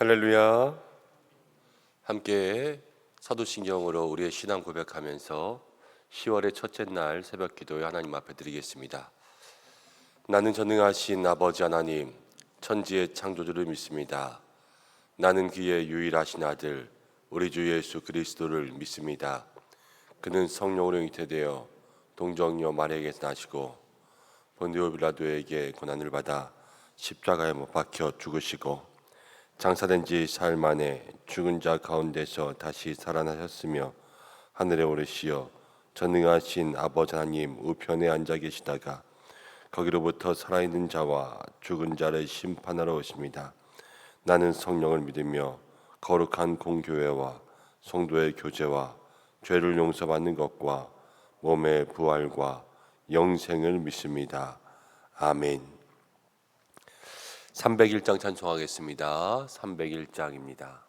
할렐루야. 함께 사도신경으로 우리의 신앙 고백하면서 10월의 첫째 날 새벽 기도에 하나님 앞에 드리겠습니다. 나는 전능하신 아버지 하나님, 천지의 창조주를 믿습니다. 나는 그의 유일하신 아들 우리 주 예수 그리스도를 믿습니다. 그는 성령으로 잉태되어 동정녀 마리아에게서 나시고 본디오 빌라도에게 고난을 받아 십자가에 못 박혀 죽으시고 장사된 지 사흘 만에 죽은 자 가운데서 다시 살아나셨으며 하늘에 오르시어 전능하신 아버지 하나님 우편에 앉아 계시다가 거기로부터 살아있는 자와 죽은 자를 심판하러 오십니다. 나는 성령을 믿으며 거룩한 공교회와 성도의 교제와 죄를 용서받는 것과 몸의 부활과 영생을 믿습니다. 아멘. 301장 찬송하겠습니다. 301장입니다.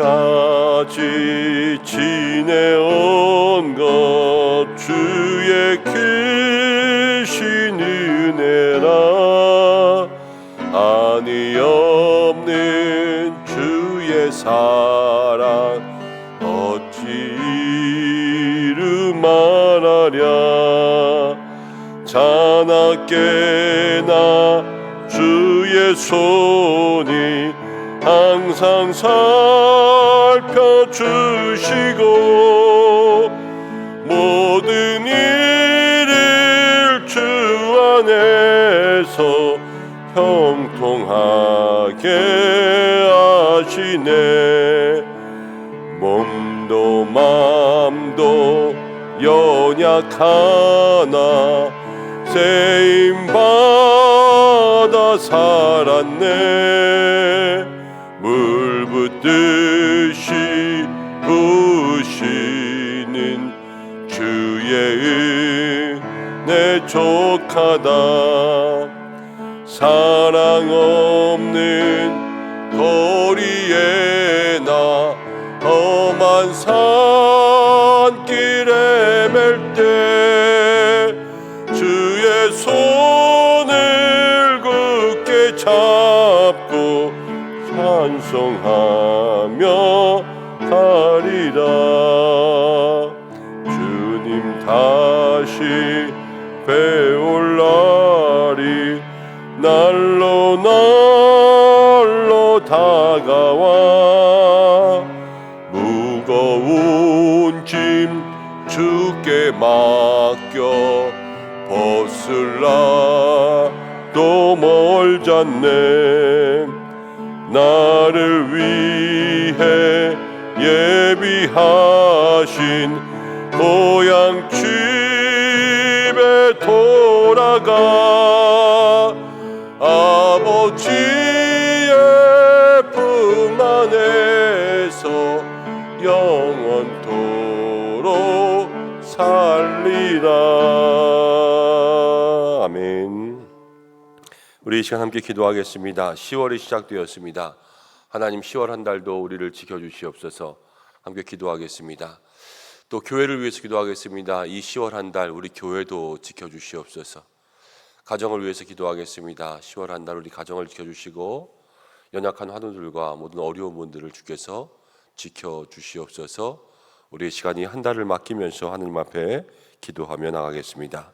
지금까지 지내온 것 주의 크신 은혜라 한이 없는 주의 사랑 어찌 이루 말하랴 자나깨나 주의 손이 항상 살펴주시고 모든 일을 주 안에서 형통하게 하시네. 몸도 맘도 연약하나 쓰임받아 살았네. 물 붓듯이 부으시는 주의 은혜 족하다. 사랑 없는 거리에 나 험한 산길에 맬 때 주의 손을 굳게 잡고 찬송하며 가리라. 주님 다시 배올 날이 날로 날로 다가와 무거운 짐 주께 맡겨 벗으라도 멀잖네. 나를 위해 예비하신 고향 집에 돌아가 아버지의 품 안에서 영원토록 살리라. 아멘. 우리 이 시간 함께 기도하겠습니다. 10월이 시작되었습니다. 하나님 10월 한 달도 우리를 지켜주시옵소서. 함께 기도하겠습니다. 또 교회를 위해서 기도하겠습니다. 이 10월 한 달 우리 교회도 지켜주시옵소서. 가정을 위해서 기도하겠습니다. 10월 한 달 우리 가정을 지켜주시고 연약한 환우들과 모든 어려운 분들을 주께서 지켜주시옵소서. 우리의 시간이 한 달을 맡기면서 하느님 앞에 기도하며 나가겠습니다.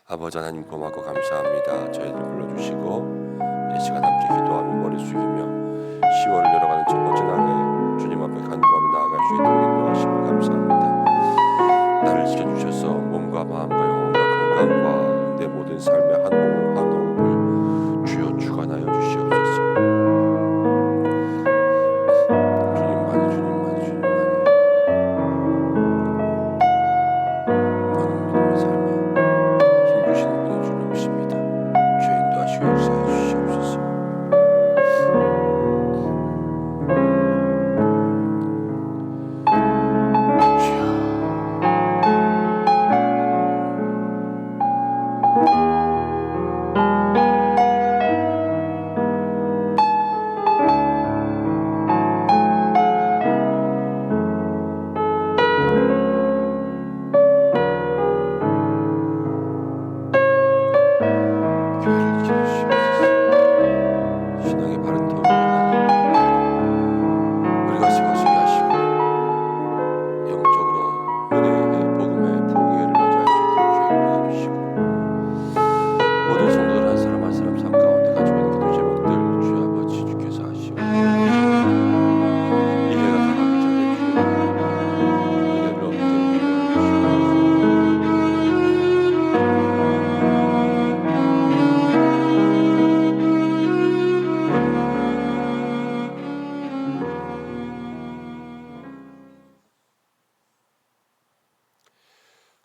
아버지 하나님 고맙고 감사합니다. 저희들 불러주시고 이 시간 함께 기도하며 머리 숙이며 10월을 열어가는 첫 번째 날에 주님 앞에 간구하며 나아갈 수 있도록 인도하시고 감사합니다. 나를 지켜주셔서 몸과 마음과 영혼과 건강과 내 모든 삶의 한 호흡을 주여 주관하여 주시옵소서. 주님만이 나는 믿음의 삶에 힘주시는 분이 주님이십니다. 주의 인도하시고 역사해 주시옵소서.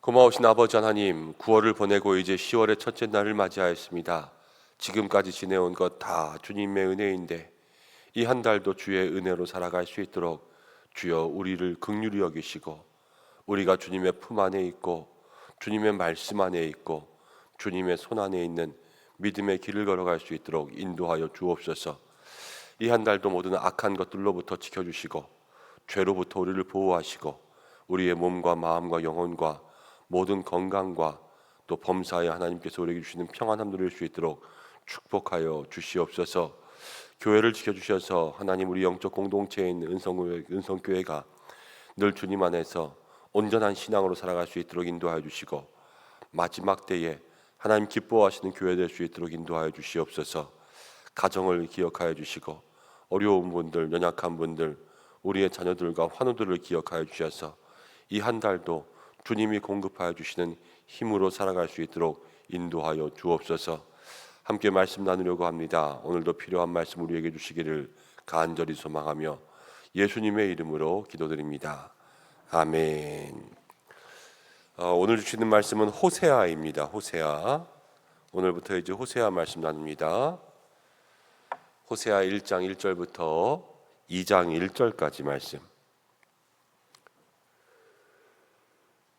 고마우신 아버지 하나님, 9월을 보내고 이제 10월의 첫째 날을 맞이하였습니다. 지금까지 지내온 것 다 주님의 은혜인데 이 한 달도 주의 은혜로 살아갈 수 있도록 주여 우리를 긍휼히 여기시고 우리가 주님의 품 안에 있고 주님의 말씀 안에 있고 주님의 손 안에 있는 믿음의 길을 걸어갈 수 있도록 인도하여 주옵소서. 이 한 달도 모든 악한 것들로부터 지켜주시고 죄로부터 우리를 보호하시고 우리의 몸과 마음과 영혼과 모든 건강과 또 범사에 하나님께서 우리에게 주시는 평안함 누릴 수 있도록 축복하여 주시옵소서. 교회를 지켜주셔서 하나님 우리 영적 공동체에 있는 은성교회가 늘 주님 안에서 온전한 신앙으로 살아갈 수 있도록 인도하여 주시고 마지막 때에 하나님 기뻐하시는 교회 될 수 있도록 인도하여 주시옵소서. 가정을 기억하여 주시고 어려운 분들, 연약한 분들, 우리의 자녀들과 환우들을 기억하여 주셔서 이 한 달도 주님이 공급하여 주시는 힘으로 살아갈 수 있도록 인도하여 주옵소서. 함께 말씀 나누려고 합니다. 오늘도 필요한 말씀 우리에게 주시기를 간절히 소망하며 예수님의 이름으로 기도드립니다. 아멘. 오늘 주시는 말씀은 호세아입니다. 호세아. 오늘부터 이제 호세아 말씀 나눕니다. 호세아 1장 1절부터 2장 1절까지 말씀.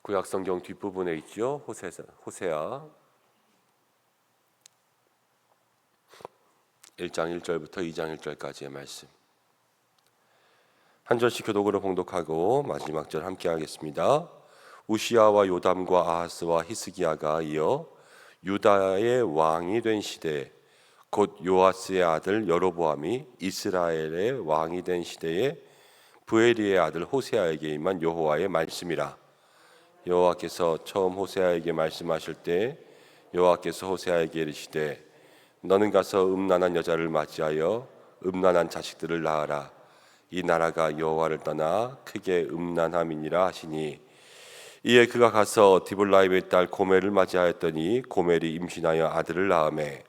구약성경 뒷부분에 있죠. 호세아 1장 1절부터 2장 1절까지의 말씀. 한 절씩 교독으로 봉독하고 마지막 절 함께 하겠습니다. 우시야와 요담과 아하스와 히스기야가 이어 유다의 왕이 된 시대에 곧 요아스의 아들 여로보암이 이스라엘의 왕이 된 시대에 부에리의 아들 호세아에게 임한 여호와의 말씀이라. 여호와께서 처음 호세아에게 말씀하실 때 여호와께서 호세아에게 이르시되 너는 가서 음란한 여자를 맞이하여 음란한 자식들을 낳아라. 이 나라가 여호와를 떠나 크게 음란함이니라 하시니 이에 그가 가서 디볼라임의 딸 고멜을 맞이하였더니 고멜이 임신하여 아들을 낳으매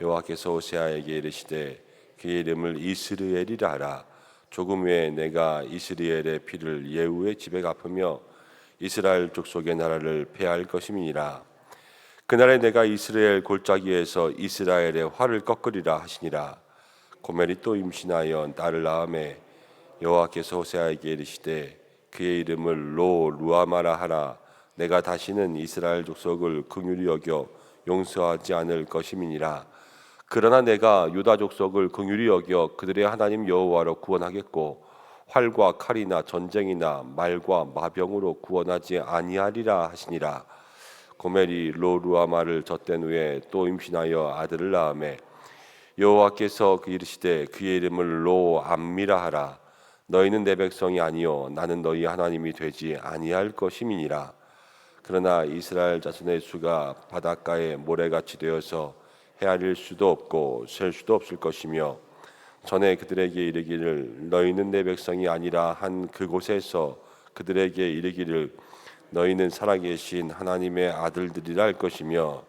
여호와께서 호세아에게 이르시되 그의 이름을 이스르엘이라 하라. 조금 후에 내가 이스라엘의 피를 예후의 집에 갚으며 이스라엘 족속의 나라를 폐할 것임이니라. 그날에 내가 이스라엘 골짜기에서 이스라엘의 활을 꺾으리라 하시니라. 고멜이 또 임신하여 딸을 낳으매 여호와께서 호세아에게 이르시되 그의 이름을 루아마라 하라. 내가 다시는 이스라엘 족속을 긍휼히 여겨 용서하지 않을 것임이니라. 그러나 내가 유다 족속을 긍휼히 여겨 그들의 하나님 여호와로 구원하겠고 활과 칼이나 전쟁이나 말과 마병으로 구원하지 아니하리라 하시니라. 고멜이 루아마를 젖된 후에 또 임신하여 아들을 낳으매 여호와께서 이르시되 그의 이름을 로암미라 하라. 너희는 내 백성이 아니요 나는 너희 하나님이 되지 아니할 것임이니라. 그러나 이스라엘 자손의 수가 바닷가에 모래같이 되어서 헤아릴 수도 없고 셀 수도 없을 것이며 전에 그들에게 이르기를 너희는 내 백성이 아니라 한 그곳에서 그들에게 이르기를 너희는 살아계신 하나님의 아들들이라 할 것이며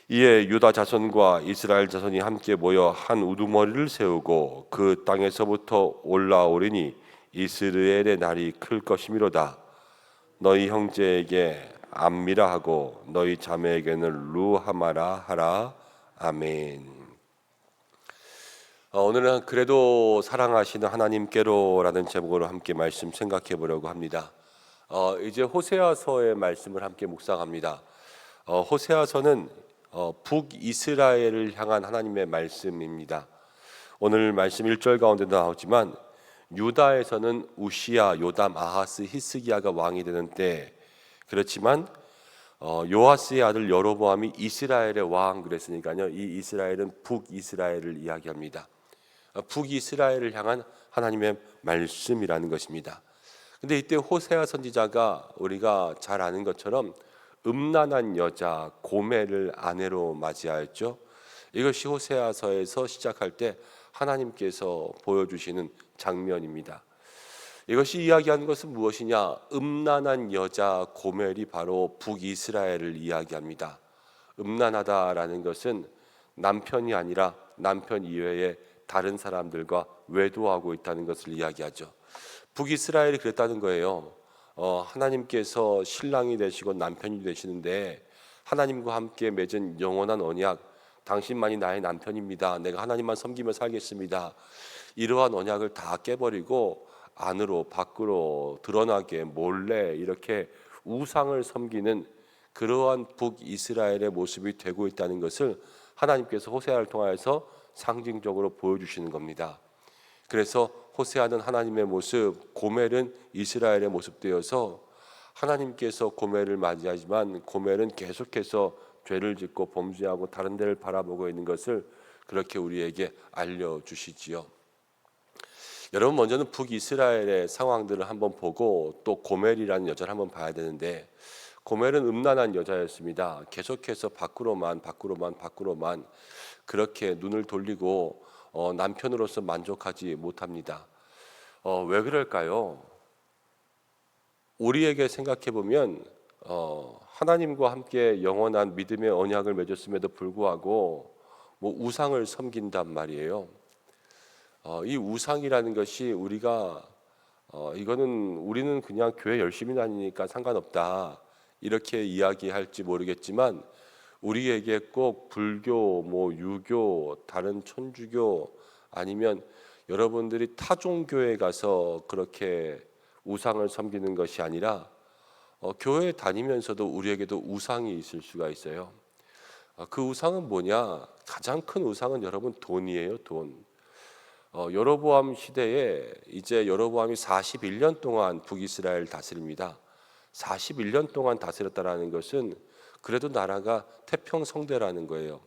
이에 유다 자손과 이스라엘 자손이 함께 모여 한 우두머리를 세우고 그 땅에서부터 올라오리니 이스라엘의 날이 클 것이미로다. 너희 형제에게 암미라 하고 너희 자매에게는 루하마라 하라. 아멘. 오늘은 그래도 사랑하시는 하나님께로라는 제목으로 함께 말씀 생각해 보려고 합니다. 이제 호세아서의 말씀을 함께 묵상합니다. 호세아서는 북이스라엘을 향한 하나님의 말씀입니다. 오늘 말씀 1절 가운데도 나오지만 유다에서는 우시야, 요담, 아하스, 히스기야가 왕이 되는 때 그렇지만 요아스의 아들 여로보암이 이스라엘의 왕 그랬으니까요. 이 이스라엘은 북이스라엘을 이야기합니다. 북이스라엘을 향한 하나님의 말씀이라는 것입니다. 근데 이때 호세아 선지자가 우리가 잘 아는 것처럼 음란한 여자 고멜을 아내로 맞이하였죠. 이것이 호세아서에서 시작할 때 하나님께서 보여주시는 장면입니다. 이것이 이야기하는 것은 무엇이냐? 음란한 여자 고멜이 바로 북이스라엘을 이야기합니다. 음란하다라는 것은 남편이 아니라 남편 이외에 다른 사람들과 외도하고 있다는 것을 이야기하죠. 북이스라엘이 그랬다는 거예요. 하나님께서 신랑이 되시고 남편이 되시는데 하나님과 함께 맺은 영원한 언약, 당신만이 나의 남편입니다. 내가 하나님만 섬기며 살겠습니다. 이러한 언약을 다 깨버리고 안으로 밖으로 드러나게 몰래 이렇게 우상을 섬기는 그러한 북이스라엘의 모습이 되고 있다는 것을 하나님께서 호세아를 통하여서 상징적으로 보여주시는 겁니다. 그래서 호세아는 하나님의 모습, 고멜은 이스라엘의 모습 되어서 하나님께서 고멜을 맞이하지만 고멜은 계속해서 죄를 짓고 범죄하고 다른 데를 바라보고 있는 것을 그렇게 우리에게 알려주시지요. 여러분, 먼저는 북이스라엘의 상황들을 한번 보고 또 고멜이라는 여자를 한번 봐야 되는데, 고멜은 음란한 여자였습니다. 계속해서 밖으로만 그렇게 눈을 돌리고 남편으로서 만족하지 못합니다. 왜 그럴까요? 우리에게 생각해 보면 하나님과 함께 영원한 믿음의 언약을 맺었음에도 불구하고 뭐 우상을 섬긴단 말이에요. 이 우상이라는 것이 우리가 이거는 우리는 그냥 교회 열심히 다니니까 상관없다 이렇게 이야기할지 모르겠지만, 우리에게 꼭 불교, 뭐 유교, 다른 천주교 아니면 여러분들이 타종교에 가서 그렇게 우상을 섬기는 것이 아니라 교회 다니면서도 우리에게도 우상이 있을 수가 있어요. 그 우상은 뭐냐? 가장 큰 우상은 여러분 돈이에요, 돈. 여로보암 시대에 이제 여로보암이 41년 동안 북이스라엘 다스립니다. 41년 동안 다스렸다라는 것은 그래도 나라가 태평성대라는 거예요.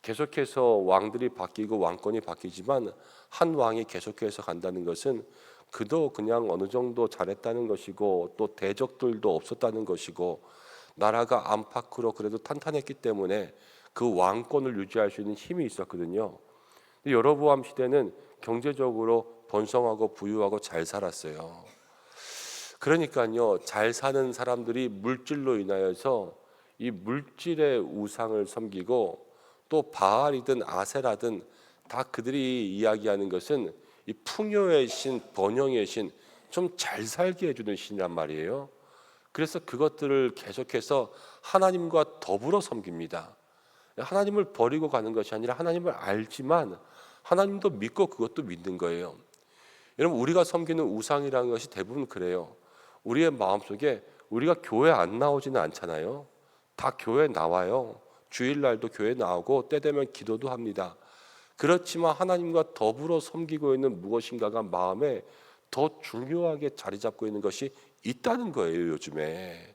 계속해서 왕들이 바뀌고 왕권이 바뀌지만 한 왕이 계속해서 간다는 것은 그도 그냥 어느 정도 잘했다는 것이고 또 대적들도 없었다는 것이고 나라가 안팎으로 그래도 탄탄했기 때문에 그 왕권을 유지할 수 있는 힘이 있었거든요. 여로보암 시대는 경제적으로 번성하고 부유하고 잘 살았어요. 그러니까요, 잘 사는 사람들이 물질로 인하여서 이 물질의 우상을 섬기고 또 바알이든 아세라든 다 그들이 이야기하는 것은 이 풍요의 신, 번영의 신, 좀 잘 살게 해주는 신이란 말이에요. 그래서 그것들을 계속해서 하나님과 더불어 섬깁니다. 하나님을 버리고 가는 것이 아니라 하나님을 알지만 하나님도 믿고 그것도 믿는 거예요. 여러분, 우리가 섬기는 우상이라는 것이 대부분 그래요. 우리의 마음속에 우리가 교회 안 나오지는 않잖아요. 다 교회 나와요. 주일날도 교회 나오고 때 되면 기도도 합니다. 그렇지만 하나님과 더불어 섬기고 있는 무엇인가가 마음에 더 중요하게 자리 잡고 있는 것이 있다는 거예요, 요즘에.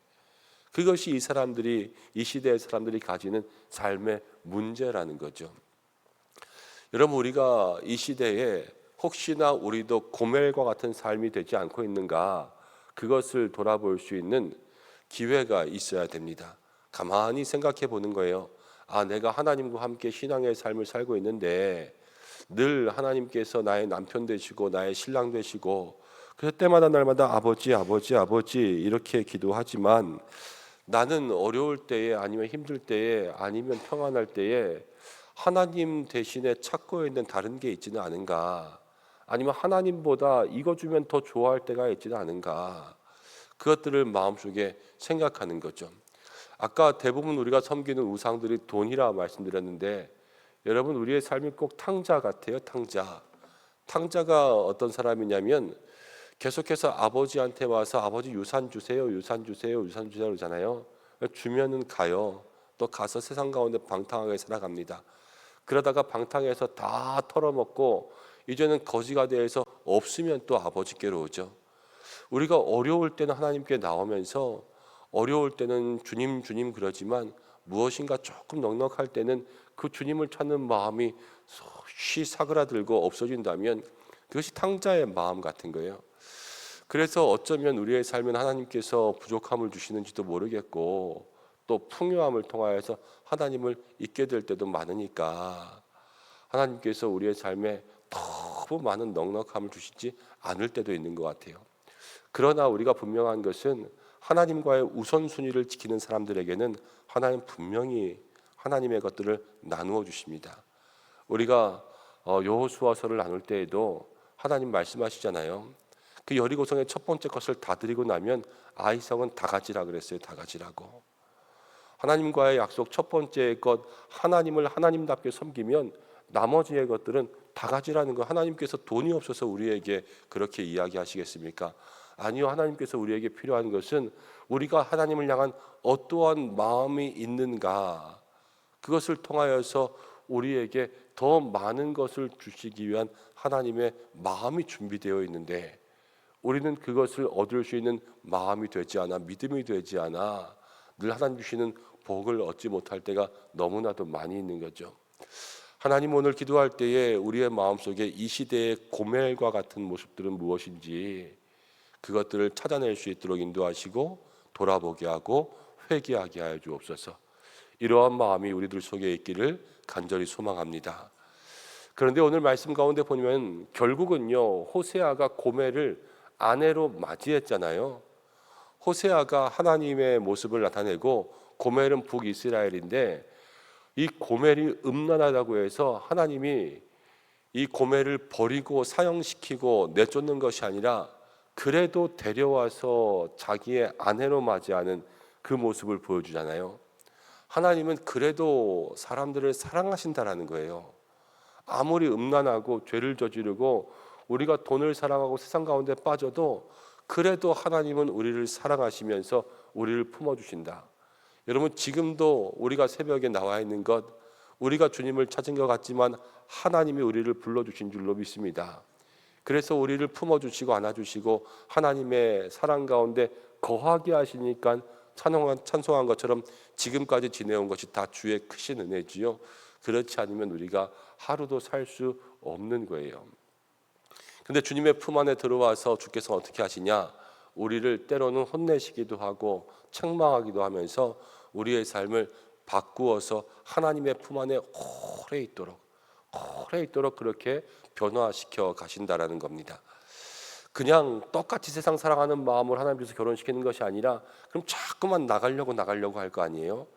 그것이 이 사람들이, 이 시대의 사람들이 가지는 삶의 문제라는 거죠. 여러분, 우리가 이 시대에 혹시나 우리도 고멜과 같은 삶이 되지 않고 있는가, 그것을 돌아볼 수 있는 기회가 있어야 됩니다. 가만히 생각해 보는 거예요. 내가 하나님과 함께 신앙의 삶을 살고 있는데 늘 하나님께서 나의 남편 되시고 나의 신랑 되시고 그럴 때마다 날마다 아버지 아버지 아버지 이렇게 기도하지만 나는 어려울 때에 아니면 힘들 때에 아니면 평안할 때에 하나님 대신에 찾고 있는 다른 게 있지는 않은가, 아니면 하나님보다 이거 주면 더 좋아할 때가 있지는 않은가, 그것들을 마음속에 생각하는 거죠. 아까 대부분 우리가 섬기는 우상들이 돈이라 말씀드렸는데, 여러분, 우리의 삶이 꼭 탕자 같아요. 탕자가 어떤 사람이냐면 계속해서 아버지한테 와서 아버지 유산 주세요 그러잖아요. 주면은 가요. 또 가서 세상 가운데 방탕하게 살아갑니다. 그러다가 방탕해서 다 털어먹고 이제는 거지가 돼서 없으면 또 아버지께로 오죠. 우리가 어려울 때는 하나님께 나오면서 어려울 때는 주님 주님 그러지만 무엇인가 조금 넉넉할 때는 그 주님을 찾는 마음이 쉬 사그라들고 없어진다면 그것이 탕자의 마음 같은 거예요. 그래서 어쩌면 우리의 삶은 하나님께서 부족함을 주시는지도 모르겠고 또 풍요함을 통하여서 하나님을 잊게 될 때도 많으니까 하나님께서 우리의 삶에 너무 많은 넉넉함을 주시지 않을 때도 있는 것 같아요. 그러나 우리가 분명한 것은 하나님과의 우선순위를 지키는 사람들에게는 하나님 분명히 하나님의 것들을 나누어 주십니다. 우리가 여호수아서를 나눌 때에도 하나님 말씀하시잖아요. 그 여리고성의 첫 번째 것을 다 드리고 나면 아이성은 다 가지라 그랬어요. 다 가지라고. 하나님과의 약속 첫 번째 것, 하나님을 하나님답게 섬기면 나머지의 것들은 다 가지라는 거. 하나님께서 돈이 없어서 우리에게 그렇게 이야기하시겠습니까? 아니요. 하나님께서 우리에게 필요한 것은 우리가 하나님을 향한 어떠한 마음이 있는가, 그것을 통하여서 우리에게 더 많은 것을 주시기 위한 하나님의 마음이 준비되어 있는데, 우리는 그것을 얻을 수 있는 마음이 되지 않아, 믿음이 되지 않아 늘 하나님 주시는 복을 얻지 못할 때가 너무나도 많이 있는 거죠. 하나님, 오늘 기도할 때에 우리의 마음속에 이 시대의 고멜과 같은 모습들은 무엇인지 그것들을 찾아낼 수 있도록 인도하시고 돌아보게 하고 회개하게 하여 주옵소서. 이러한 마음이 우리들 속에 있기를 간절히 소망합니다. 그런데 오늘 말씀 가운데 보면 결국은요, 호세아가 고멜을 아내로 맞이했잖아요. 호세아가 하나님의 모습을 나타내고 고멜은 북이스라엘인데, 이 고멜이 음란하다고 해서 하나님이 이 고멜을 버리고 사형시키고 내쫓는 것이 아니라 그래도 데려와서 자기의 아내로 맞이하는 그 모습을 보여주잖아요. 하나님은 그래도 사람들을 사랑하신다라는 거예요. 아무리 음란하고 죄를 저지르고 우리가 돈을 사랑하고 세상 가운데 빠져도 그래도 하나님은 우리를 사랑하시면서 우리를 품어주신다. 여러분, 지금도 우리가 새벽에 나와 있는 것, 우리가 주님을 찾은 것 같지만 하나님이 우리를 불러주신 줄로 믿습니다. 그래서 우리를 품어주시고 안아주시고 하나님의 사랑 가운데 거하게 하시니까 찬송한 것처럼 지금까지 지내온 것이 다 주의 크신 은혜지요. 그렇지 않으면 우리가 하루도 살 수 없는 거예요. 근데 주님의 품 안에 들어와서 주께서 어떻게 하시냐? 우리를 때로는 혼내시기도 하고 책망하기도 하면서 우리의 삶을 바꾸어서 하나님의 품 안에 오래 있도록 그렇게 변화시켜 가신다라는 겁니다. 그냥 똑같이 세상 사랑하는 마음으로 하나님께서 결혼시키는 것이 아니라 그럼 자꾸만 나가려고 할 거 아니에요.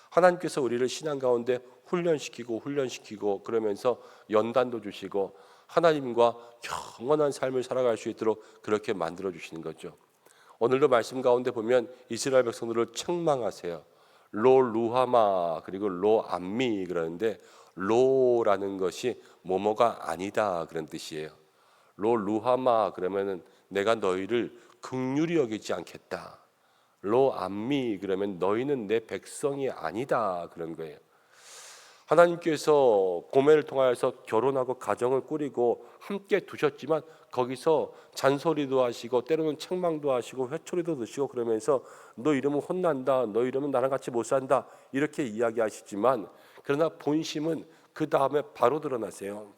하나님께서 우리를 신앙 가운데 훈련시키고 그러면서 연단도 주시고 하나님과 영원한 삶을 살아갈 수 있도록 그렇게 만들어 주시는 거죠. 오늘도 말씀 가운데 보면 이스라엘 백성들을 책망하세요. 로 루하마 그리고 로 암미 그러는데, 로라는 것이 뭐뭐가 아니다 그런 뜻이에요. 로 루하마 그러면은 내가 너희를 긍휼히 여기지 않겠다. 로 암미 그러면 너희는 내 백성이 아니다 그런 거예요. 하나님께서 고멜을 통하여서 결혼하고 가정을 꾸리고 함께 두셨지만 거기서 잔소리도 하시고 때로는 책망도 하시고 회초리도 드시고 그러면서 너 이러면 혼난다, 너 이러면 나랑 같이 못 산다 이렇게 이야기하시지만, 그러나 본심은 그 다음에 바로 드러나세요.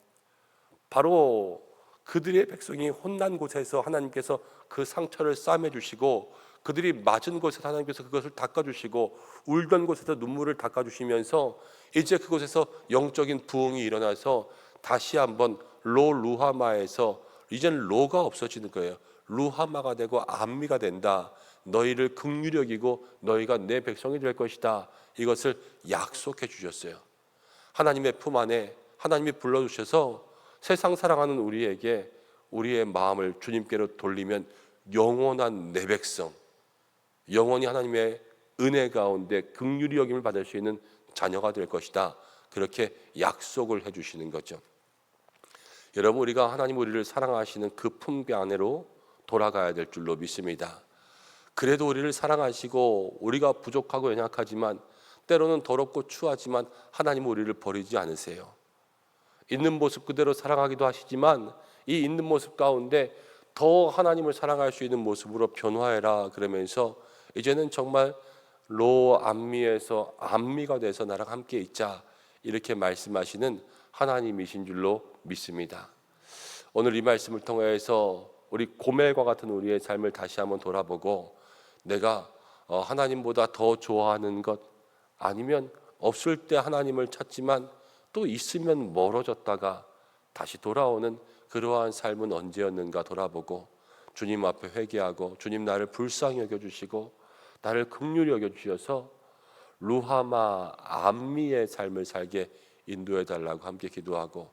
바로 그들의 백성이 혼난 곳에서 하나님께서 그 상처를 싸매 주시고, 그들이 맞은 곳에서 하나님께서 그것을 닦아주시고, 울던 곳에서 눈물을 닦아주시면서 이제 그곳에서 영적인 부흥이 일어나서 다시 한번 로 루하마에서 이제는 로가 없어지는 거예요. 루하마가 되고 암미가 된다. 너희를 긍휼히 여기고 너희가 내 백성이 될 것이다. 이것을 약속해 주셨어요. 하나님의 품 안에 하나님이 불러주셔서 세상 사랑하는 우리에게 우리의 마음을 주님께로 돌리면 영원한 내 백성, 영원히 하나님의 은혜 가운데 긍휼히 여김을 받을 수 있는 자녀가 될 것이다. 그렇게 약속을 해주시는 거죠. 여러분, 우리가 하나님 우리를 사랑하시는 그 품계 안으로 돌아가야 될 줄로 믿습니다. 그래도 우리를 사랑하시고 우리가 부족하고 연약하지만 때로는 더럽고 추하지만 하나님은 우리를 버리지 않으세요. 있는 모습 그대로 사랑하기도 하시지만 이 있는 모습 가운데 더 하나님을 사랑할 수 있는 모습으로 변화해라 그러면서 이제는 정말 로 암미에서 암미가 돼서 나랑 함께 있자 이렇게 말씀하시는 하나님이신 줄로 믿습니다. 오늘 이 말씀을 통해서 우리 고멜과 같은 우리의 삶을 다시 한번 돌아보고 내가 하나님보다 더 좋아하는 것, 아니면 없을 때 하나님을 찾지만 또 있으면 멀어졌다가 다시 돌아오는 그러한 삶은 언제였는가 돌아보고 주님 앞에 회개하고, 주님 나를 불쌍히 여겨주시고 나를 긍휼히 여겨주셔서 루하마 암미의 삶을 살게 인도해달라고 함께 기도하고,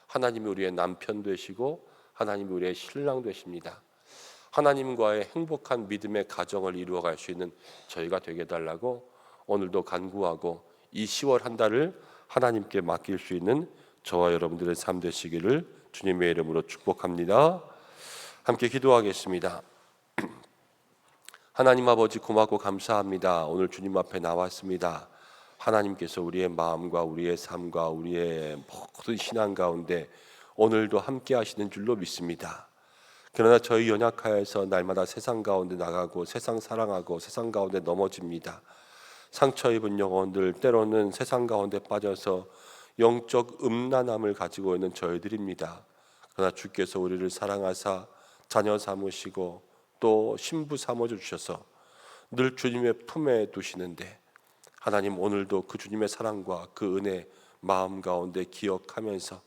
하나님이 우리의 남편 되시고 하나님이 우리의 신랑 되십니다. 하나님과의 행복한 믿음의 가정을 이루어갈 수 있는 저희가 되게 해달라고 오늘도 간구하고 이 10월 한 달을 하나님께 맡길 수 있는 저와 여러분들의 삶 되시기를 주님의 이름으로 축복합니다. 함께 기도하겠습니다. 하나님 아버지 고맙고 감사합니다. 오늘 주님 앞에 나왔습니다. 하나님께서 우리의 마음과 우리의 삶과 우리의 모든 신앙 가운데 오늘도 함께 하시는 줄로 믿습니다. 그러나 저희 연약하여서 날마다 세상 가운데 나가고 세상 사랑하고 세상 가운데 넘어집니다. 상처 입은 영혼들, 때로는 세상 가운데 빠져서 영적 음란함을 가지고 있는 저희들입니다. 그러나 주께서 우리를 사랑하사 자녀 삼으시고 또 신부 삼아 주셔서 늘 주님의 품에 두시는데, 하나님 오늘도 그 주님의 사랑과 그 은혜 마음 가운데 기억하면서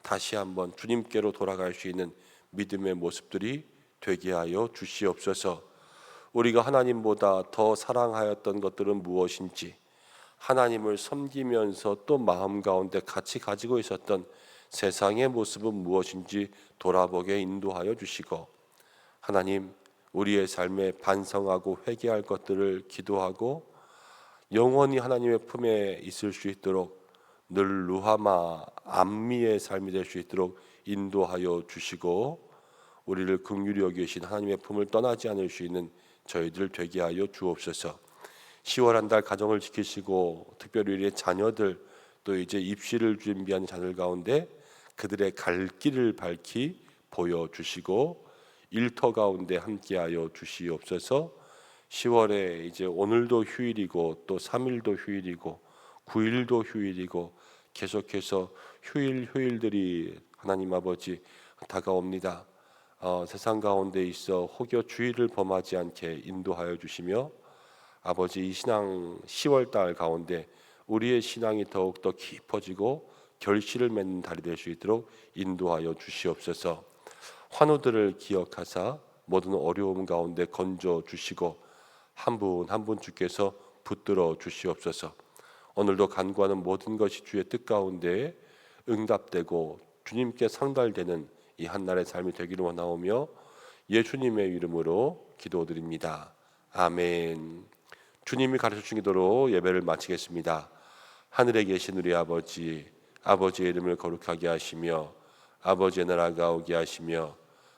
다시 한번 주님께로 돌아갈 수 있는 믿음의 모습들이 되게 하여 주시옵소서. 우리가 하나님보다 더 사랑하였던 것들은 무엇인지, 하나님을 섬기면서 또 마음 가운데 같이 가지고 있었던 세상의 모습은 무엇인지 돌아보게 인도하여 주시고, 하나님 우리의 삶에 반성하고 회개할 것들을 기도하고 영원히 하나님의 품에 있을 수 있도록 늘 루하마 안미의 삶이 될 수 있도록 인도하여 주시고, 우리를 긍휼히 여기신 하나님의 품을 떠나지 않을 수 있는 저희들 되게 하여 주옵소서. 10월 한 달 가정을 지키시고 특별히 우리의 자녀들, 또 이제 입시를 준비하는 자들 가운데 그들의 갈 길을 밝히 보여주시고 일터 가운데 함께하여 주시옵소서. 10월에 이제 오늘도 휴일이고 또 3일도 휴일이고 9일도 휴일이고 계속해서 휴일들이 하나님 아버지 다가옵니다. 세상 가운데 있어 혹여 주의를 범하지 않게 인도하여 주시며, 아버지 이 신앙 10월 달 가운데 우리의 신앙이 더욱더 깊어지고 결실을 맺는 달이 될 수 있도록 인도하여 주시옵소서. 환우들을 기억하사 모든 어려움 가운데 건져 주시고 한 분 한 분 주께서 붙들어 주시옵소서. 오늘도 간구하는 모든 것이 주의 뜻 가운데 응답되고 주님께 상달되는 이 한날의 삶이 되기를 원하오며 예수님의 이름으로 기도드립니다. 아멘. 주님이 가르쳐 주신 기도로 예배를 마치겠습니다. 하늘에 계신 우리 아버지, 아버지의 이름을 거룩하게 하시며 아버지의 나라가 오게 하시며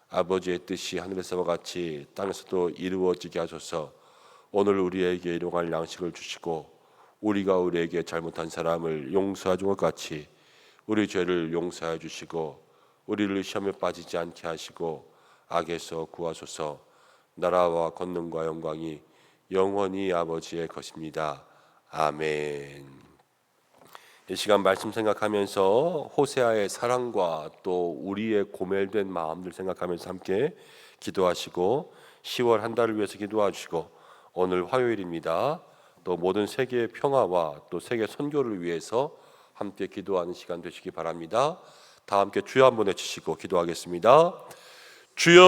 아버지의 뜻이 하늘에서와 같이 땅에서도 이루어지게 하소서. 오늘 우리에게 일용할 양식을 주시고 우리가 우리에게 잘못한 사람을 용서하는 것 같이 우리 죄를 용서해 주시고 우리를 시험에 빠지지 않게 하시고 악에서 구하소서. 나라와 권능과 영광이 영원히 아버지의 것입니다. 아멘. 이 시간 말씀 생각하면서 호세아의 사랑과 또 우리의 고멜된 마음들 생각하면서 함께 기도하시고 10월 한 달을 위해서 기도하시고, 오늘 화요일입니다. 또 모든 세계의 평화와 또 세계 선교를 위해서 함께 기도하는 시간 되시기 바랍니다. 다 함께 주여 한번 외치시고 기도하겠습니다. 주여.